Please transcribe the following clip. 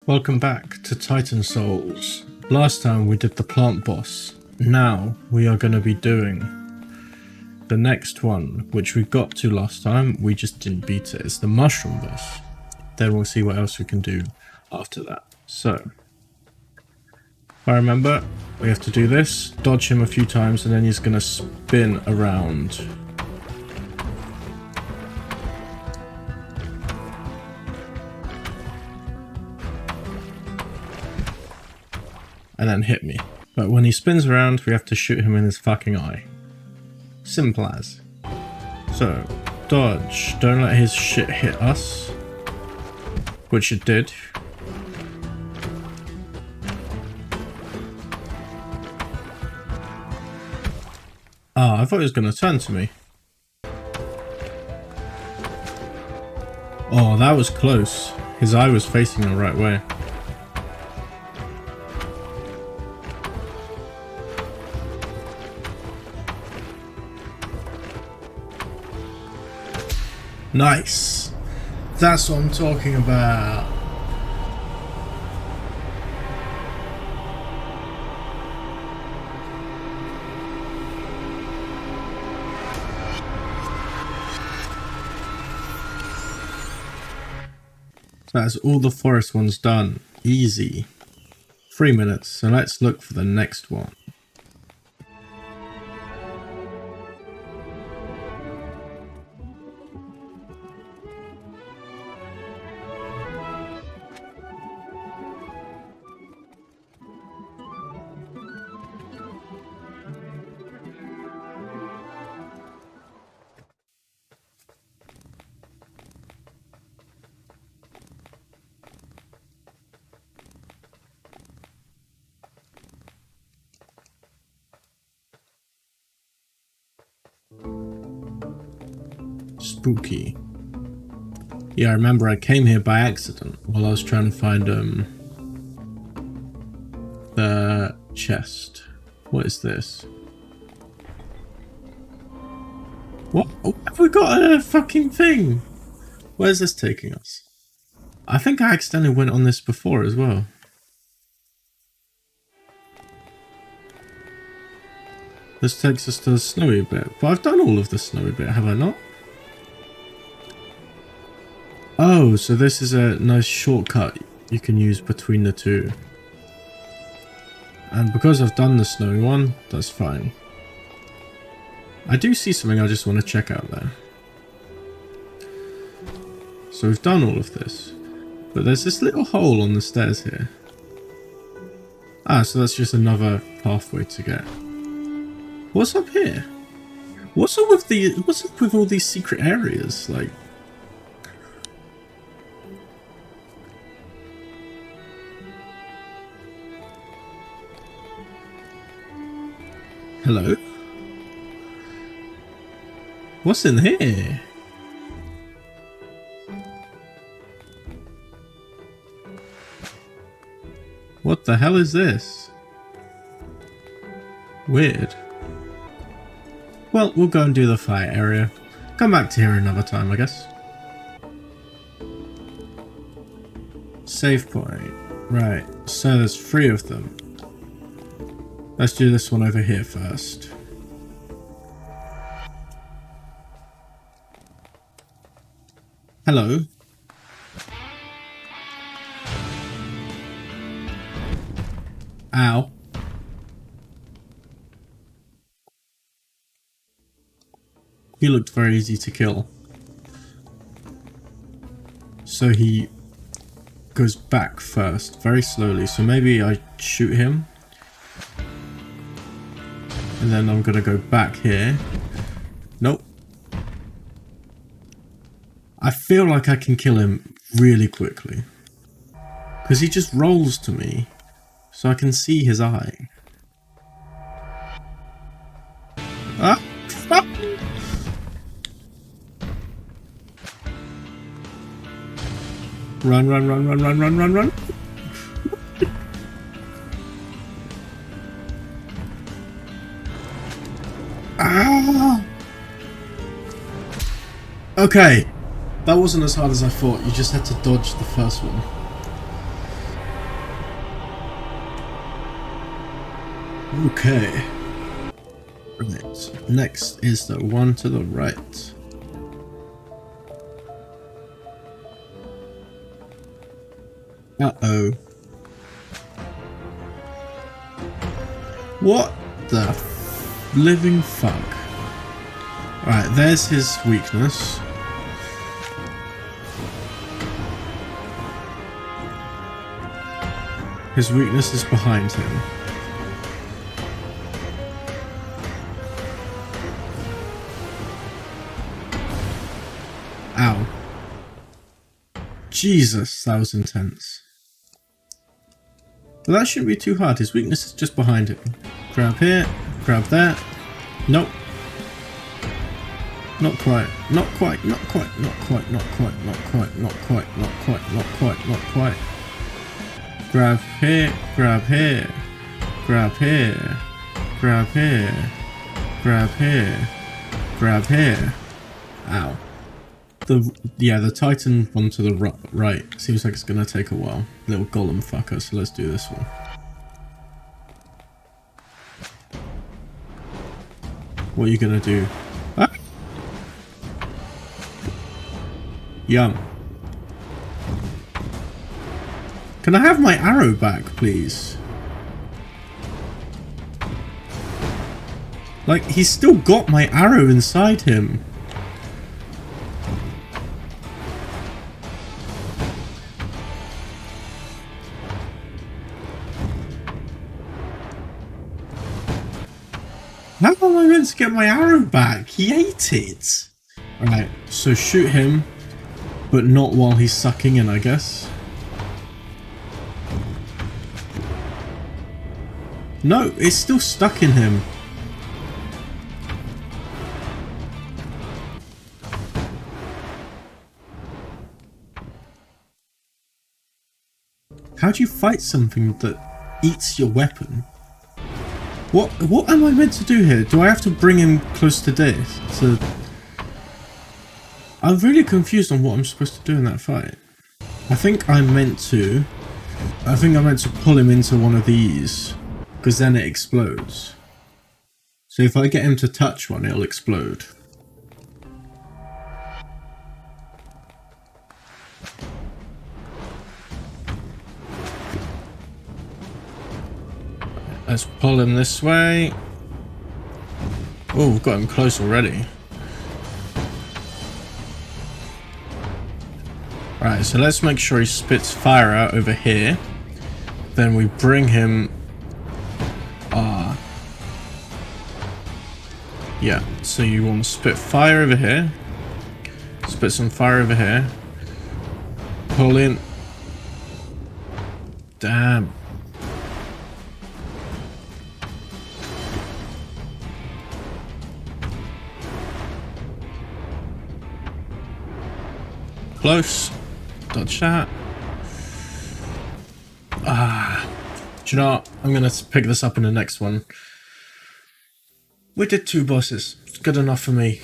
Welcome back to Titan Souls. Last time we did the plant boss. Now we are going to be doing the next one, which we got to last time. We just didn't beat it. It's the mushroom boss. Then we'll see what else we can do after that. So, if I remember, we have to do this, dodge him a few times, and then he's going to spin around. And then hit me. But when he spins around, we have to shoot him in his fucking eye. Simple as. So, dodge. Don't let his shit hit us. Which it did. Ah, I thought he was going to turn to me. Oh, that was close. His eye was facing the right way. Nice. That's what I'm talking about. That's all the forest ones done. Easy. 3 minutes. So let's look for the next one. Spooky. Yeah, I remember I came here by accident while I was trying to find the chest. What is this? What? Oh, have we got a fucking thing? Where's this taking us? I think I accidentally went on this before as well. This takes us to the snowy bit, but I've done all of the snowy bit, have I not? Oh, so this is a nice shortcut you can use between the two. And because I've done the snowy one, that's fine. I do see something I just want to check out there. So we've done all of this. But there's this little hole on the stairs here. Ah, so that's just another pathway to get. What's up here? What's up with all these secret areas? Like, hello? What's in here? What the hell is this? Weird. Well, we'll go and do the fight area. Come back to here another time, I guess. Save point. Right, so there's 3 of them. Let's do this one over here first. Hello. Ow. He looked very easy to kill. So he goes back first, very slowly. So maybe I shoot him. And then I'm gonna go back here. Nope. I feel like I can kill him really quickly. Because he just rolls to me. So I can see his eye. Ah! Run, run, run, run, run, run, run, run. Ah! Okay, that wasn't as hard as I thought. You just had to dodge the first one. Okay. Right. Next is the one to the right. Uh-oh. What the living fuck? Alright, there's his weakness. His weakness is behind him. Ow. Jesus, that was intense. But that shouldn't be too hard. His weakness is just behind him. Grab here, grab that. Nope. Not quite. Not quite. Not quite. Not quite. Not quite. Not quite. Not quite. Not quite. Not quite. Not quite. Grab here. Grab here. Grab here. Grab here. Grab here. Grab here. Ow. The Titan one to the right seems like it's gonna take a while. Little golem fucker, so let's do this one. What are you gonna do? Ah! Yum. Can I have my arrow back, please? Like, he's still got my arrow inside him. How am I meant to get my arrow back? He ate it. Alright, so shoot him, but not while he's sucking in, I guess. No, it's still stuck in him. How do you fight something that eats your weapon? What am I meant to do here? Do I have to bring him close to death? I'm really confused on what I'm supposed to do in that fight. I think I'm meant to pull him into one of these, because then it explodes. So if I get him to touch one, it'll explode. Let's pull him this way. Oh, we've got him close already. Right, so let's make sure he spits fire out over here. Then we bring him... yeah, so you want to spit fire over here. Spit some fire over here. Pull in. Damn. Close. Dodge that. Do you know what? I'm going to pick this up in the next one. We did 2 bosses. It's good enough for me.